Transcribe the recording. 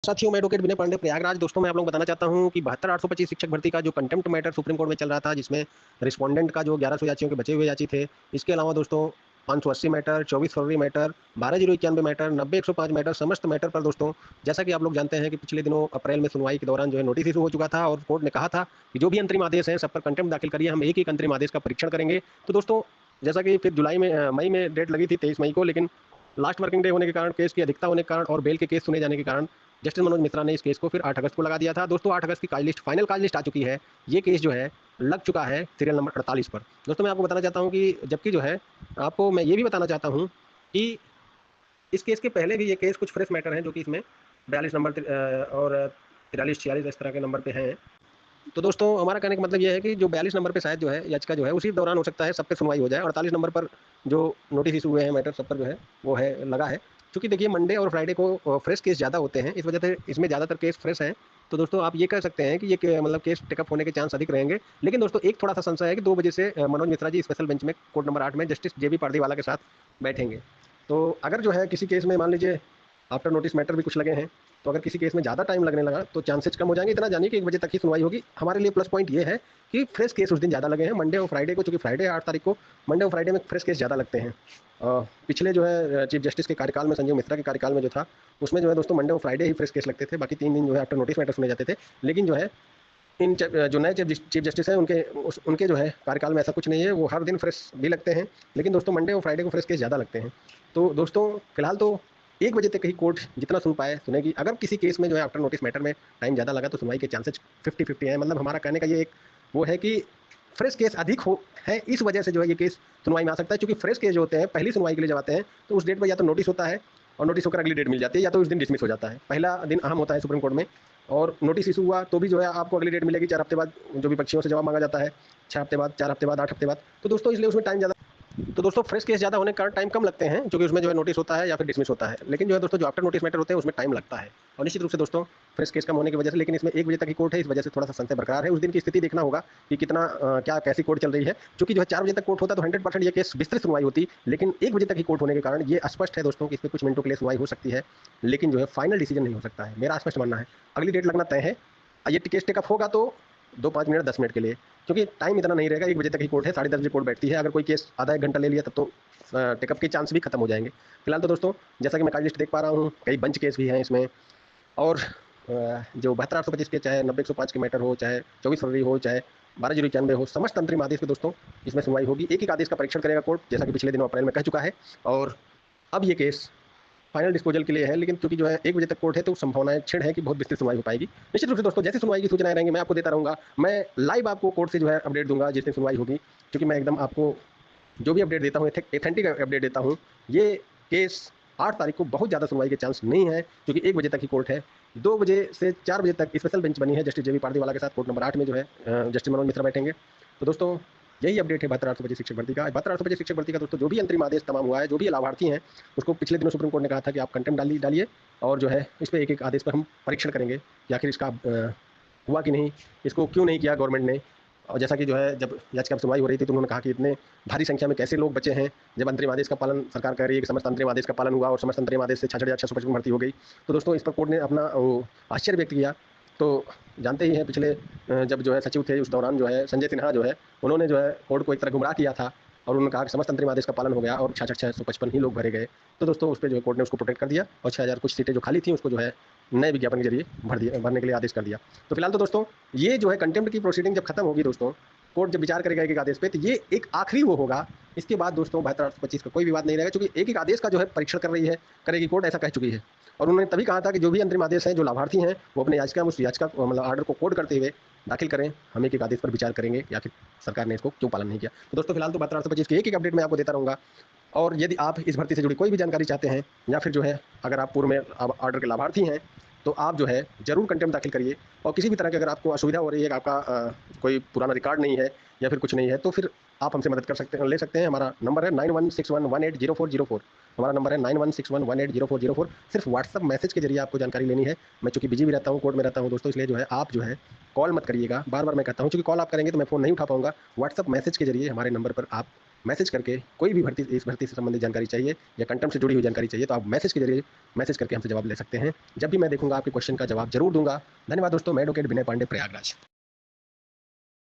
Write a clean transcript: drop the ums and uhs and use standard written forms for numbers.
साथियों, मैं एडवोकेट विनय पांडे प्रयागराज। दोस्तों, मैं आप लोगों को बताना चाहता हूं कि 72,825 शिक्षक भर्ती का जो कंटेम्प्ट मैटर सुप्रीम कोर्ट में चल रहा था, जिसमें रिस्पोंडेंट का जो 1100 याचियों के बचे हुए याची थे, इसके अलावा दोस्तों 580 मैटर, 24 फरवरी मैटर, 12,091 मैटर, 90,105 मैटर, समस्त मैटर पर दोस्तों, जैसा कि आप लोग जानते हैं कि पिछले दिनों अप्रैल में सुनवाई के दौरान जो है नोटिस इशू हो चुका था और कोर्ट ने कहा था कि जो भी अंतरिम आदेश है सब पर कंटेम्प्ट दाखिल करिए, हम एक एक अंतरिम आदेश का परीक्षण करेंगे। तो दोस्तों, जैसा कि फिर मई में डेट लगी थी 23 मई को, लेकिन लास्ट वर्किंग डे होने के कारण, केस की अधिकता होने के कारण और बेल के केस सुने जाने के कारण जस्टिस मनोज मिश्रा ने इस केस को फिर 8 अगस्त को लगा दिया था। दोस्तों, 8 अगस्त की फाइनल काज लिस्ट आ चुकी है। ये केस जो है लग चुका है सीरियल नंबर 48 पर। दोस्तों, मैं आपको बताना चाहता हूँ कि जबकि जो है आपको मैं ये भी बताना चाहता हूँ कि इस केस के पहले भी ये केस कुछ फ्रेश मैटर हैं जो कि इसमें 42 नंबर और 43-46 इस तरह के नंबर पे हैं। तो दोस्तों, हमारा कहने का मतलब ये है कि जो 42 नंबर पे शायद जो है याचिका जो है उसी दौरान हो सकता है सब पे सुनवाई हो जाए। 48 नंबर पर जो नोटिस इशू हुए हैं मैटर सब पर जो है वो है लगा है। क्योंकि देखिए, मंडे और फ्राइडे को फ्रेश केस ज़्यादा होते हैं, इस वजह से इसमें ज़्यादातर केस फ्रेश हैं। तो दोस्तों, आप ये कह सकते हैं कि मतलब केस टेकअप होने के चांस अधिक रहेंगे। लेकिन दोस्तों, एक थोड़ा सा संशय है कि 2 बजे से मनोज मिश्रा जी स्पेशल बेंच में कोर्ट नंबर 8 में जस्टिस JB पारदीवाला के साथ बैठेंगे। तो अगर जो है किसी केस में मान लीजिए आफ्टर नोटिस मैटर भी कुछ लगे हैं, तो अगर किसी केस में ज़्यादा टाइम लगने लगा तो चांसेस कम हो जाएंगे। इतना जानिए कि 1 बजे तक ही सुनवाई होगी। हमारे लिए प्लस पॉइंट ये है कि फ्रेश केस उस दिन ज़्यादा लगे हैं, मंडे और फ्राइडे को। चूंकि फ्राइडे 8 तारीख को, मंडे और फ्राइडे में फ्रेश केस ज़्यादा लगते हैं। पिछले जो है चीफ जस्टिस के कार्यकाल में, संजीव मिश्रा के कार्यकाल में जो था, उसमें जो है दोस्तों मंडे और फ्राइडे ही फ्रेश केस लगते थे, बाकी 3 दिन जो है आफ्टर नोटिस मैटर सुने जाते थे। लेकिन जो है जो नए चीफ जस्टिस हैं उनके जो है कार्यकाल में ऐसा कुछ नहीं है, वो हर दिन फ्रेश भी लगते हैं। लेकिन दोस्तों, मंडे और फ्राइडे को फ्रेश केस ज़्यादा लगते हैं। तो दोस्तों, फिलहाल तो 1 बजे तक ही कोर्ट जितना सुन पाए सुनेगी। अगर किसी केस में जो है आफ्टर नोटिस मैटर में टाइम ज़्यादा लगा तो सुनवाई के चांसेस 50-50 है। मतलब हमारा कहने का ये एक वो है कि फ्रेश केस अधिक हो है, इस वजह से जो है ये केस सुनवाई में आ सकता है। क्योंकि फ्रेश केस जो होते हैं पहली सुनवाई के लिए जब आते हैं तो उस डेट पर या तो नोटिस होता है और नोटिस होकर अगली डेट मिल जाती है, या तो उस दिन डिसमिस हो जाता है। पहला दिन अहम होता है सुप्रीम कोर्ट में, और नोटिस इशू हुआ तो भी जो है आपको अगली डेट मिलेगी 4 हफ्ते बाद, जो भी पक्षियों से जवाब मांगा जाता है 6 हफ्ते बाद, 4 हफ्ते बाद, 8 हफ्ते बाद। तो दोस्तों, इसलिए उसमें टाइम ज़्यादा। तो दोस्तों, फ्रेश केस ज़्यादा होने के कारण टाइम कम लगते हैं, क्योंकि उसमें जो है नोटिस होता है या फिर डिसमिस होता है। लेकिन जो है दोस्तों, जो आफ्टर नोटिस मैटर होते हैं उसमें टाइम लगता है। और निश्चित रूप से दोस्तों, फ्रेश केस कम होने की वजह से, लेकिन इसमें 1 बजे तक ही कोर्ट है, इस वजह से थोड़ा सा संशय बरकरार है। उस दिन की स्थिति देखना होगा कि कितना क्या कैसी कोर्ट चल रही है। क्योंकि जो है 4 बजे तक कोर्ट होता तो 100% ये केस विस्तृत सुनवाई होती। लेकिन 1 बजे तक ही कोर्ट होने के कारण ये स्पष्ट है दोस्तों कि इसमें कुछ मिनटों के लिए सुनवाई हो सकती है, लेकिन जो है फाइनल डिसीजन नहीं हो सकता है। मेरा स्पष्ट मानना है अगली डेट लगना तय है। ये केस टेकअप होगा तो 2-5 मिनट 10 मिनट के लिए, क्योंकि टाइम इतना नहीं रहेगा। 1 बजे तक ही कोर्ट है, 10:30 बजे कोर्ट बैठती है। अगर कोई केस आधा 1 घंटा ले लिया तब तो टेकअप के चांस भी खत्म हो जाएंगे। फिलहाल तो दोस्तों, जैसा कि मैं कार्ड लिस्ट देख पा रहा हूँ, कई बंच केस भी हैं इसमें। और जो 72,825 के, चाहे 90,105 के मैटर हो, चाहे 24 फरवरी हो, चाहे 12,091 हो, समस्त अंतरिम आदेश पे दोस्तों इसमें सुनवाई होगी। एक एक आदेश का परीक्षण करेगा कोर्ट, जैसा कि पिछले दिनों अप्रैल में कह चुका है। और अब ये केस फाइनल डिस्पोजल के लिए है। लेकिन क्योंकि जो है 1 बजे तक कोर्ट है तो संभावनाएं छिड़ है कि बहुत विस्तृत सुनवाई हो पाएगी। निश्चित रूप से दोस्तों, जैसे सुनवाई की सूचनाएं रहेंगी मैं आपको देता रहूंगा। मैं लाइव आपको कोर्ट से जो है अपडेट दूंगा जिस दिन सुनवाई होगी, क्योंकि मैं एकदम आपको जो भी अपडेट देता हूँ एथेंटिक अपडेट देता हूँ। ये केस 8 तारीख को बहुत ज़्यादा सुनवाई के चांस नहीं है, क्योंकि 1 बजे तक ही कोर्ट है। 2 बजे से 4 बजे तक स्पेशल बेंच बनी है जस्टिस JB पारदीवाला के साथ। कोर्ट नंबर 8 में जो है जस्टिस मनोज मिश्रा बैठेंगे। तो दोस्तों, यही अपडेट है 72,825 शिक्षक भर्ती का। 72,825 शिक्षक भर्ती का दोस्तों जो भी अंतरिम आदेश तमाम हुआ है, जो भी लाभार्थी हैं, उसको पिछले दिनों सुप्रीम कोर्ट ने कहा था कि आप कंटेम्प्ट डालिए, और जो है इस पर एक एक आदेश पर हम परीक्षण करेंगे कि आखिर इसका हुआ कि नहीं, इसको क्यों नहीं किया गवर्नमेंट ने। और जैसा कि जो है जब याचिका पर सुनवाई हो रही थी तो उन्होंने कहा कि इतने भारी संख्या में कैसे लोग बचे हैं, जब अंतरिम आदेश का पालन सरकार कर रही है कि समस्त अंतरिम आदेश का पालन हुआ और समस्त अंतरिम आदेश से 66,655 भर्ती हो गई। तो दोस्तों, इस पर कोर्ट ने अपना आश्चर्य व्यक्त किया। तो जानते ही हैं पिछले जब जो है सचिव थे उस दौरान जो है संजय सिन्हा जो है, उन्होंने जो है कोर्ट को एक तरह गुमराह किया था, और उन्होंने कहा कि समस्त अंतरिम आदेश का पालन हो गया और 66,655 ही लोग भरे गए। तो दोस्तों, उस पर जो है कोर्ट ने उसको प्रोटेक्ट कर दिया और 6,000 कुछ सीटें जो खाली थी उसको जो है नए विज्ञापन के जरिए भरने के लिए आदेश कर दिया। तो फिलहाल तो दोस्तों, ये जो है कंटेम्प्ट की प्रोसीडिंग जब खत्म होगी दोस्तों, कोर्ट जब विचार करेगा एक एक आदेश पे, तो ये एक आखिरी वो होगा। इसके बाद दोस्तों 72,825 का कोई विवाद नहीं रहेगा, क्योंकि एक एक आदेश का जो है परीक्षण करेगी कोर्ट, ऐसा कह चुकी है। और उन्होंने तभी कहा था कि जो भी अंतरिम आदेश हैं, जो लाभार्थी हैं, वो अपने याचिका उस याचिका मतलब ऑर्डर को कोड करते हुए दाखिल करें। हम एक एक आदेश पर विचार करेंगे कि आखिर सरकार ने इसको क्यों पालन नहीं किया। तो दोस्तों, फिलहाल तो 72,825 की एक एक अपडेट मैं आपको देता रहूंगा। और यदि आप इस भर्ती से जुड़ी कोई भी जानकारी चाहते हैं, या फिर जो है अगर आप पूर्व में ऑर्डर के लाभार्थी हैं, तो आप जो है जरूर कंटेम्प्ट दाखिल करिए। और किसी भी तरह की अगर आपको असुविधा हो रही है कि आपका कोई पुराना रिकॉर्ड नहीं है या फिर कुछ नहीं है, तो फिर आप हमसे मदद ले सकते हैं। हमारा नंबर है 9161180404। हमारा नंबर है 9161180404। सिर्फ व्हाट्सअप मैसेज के जरिए आपको जानकारी लेनी है। मैं चूंकि बिजी भी रहता हूँ, कोर्ट में रहता हूँ दोस्तों, इसलिए जो है आप जो है कॉल मत करिएगा। बार बार मैं कहता हूँ, चूंकि कॉल आप करेंगे तो मैं फ़ोन नहीं उठा पाऊंगा। व्हाट्सअप मैसेज के जरिए हमारे नंबर पर आप मैसेज करके कोई भी भर्ती इस भर्ती से संबंधित जानकारी चाहिए या कंटेंट से जुड़ी हुई जानकारी चाहिए तो आप मैसेज के जरिए मैसेज करके हमसे जवाब ले सकते हैं। जब भी मैं देखूंगा आपके क्वेश्चन का जवाब जरूर दूंगा। धन्यवाद दोस्तों, मैं एडवोकेट विनय पांडे, प्रयागराज।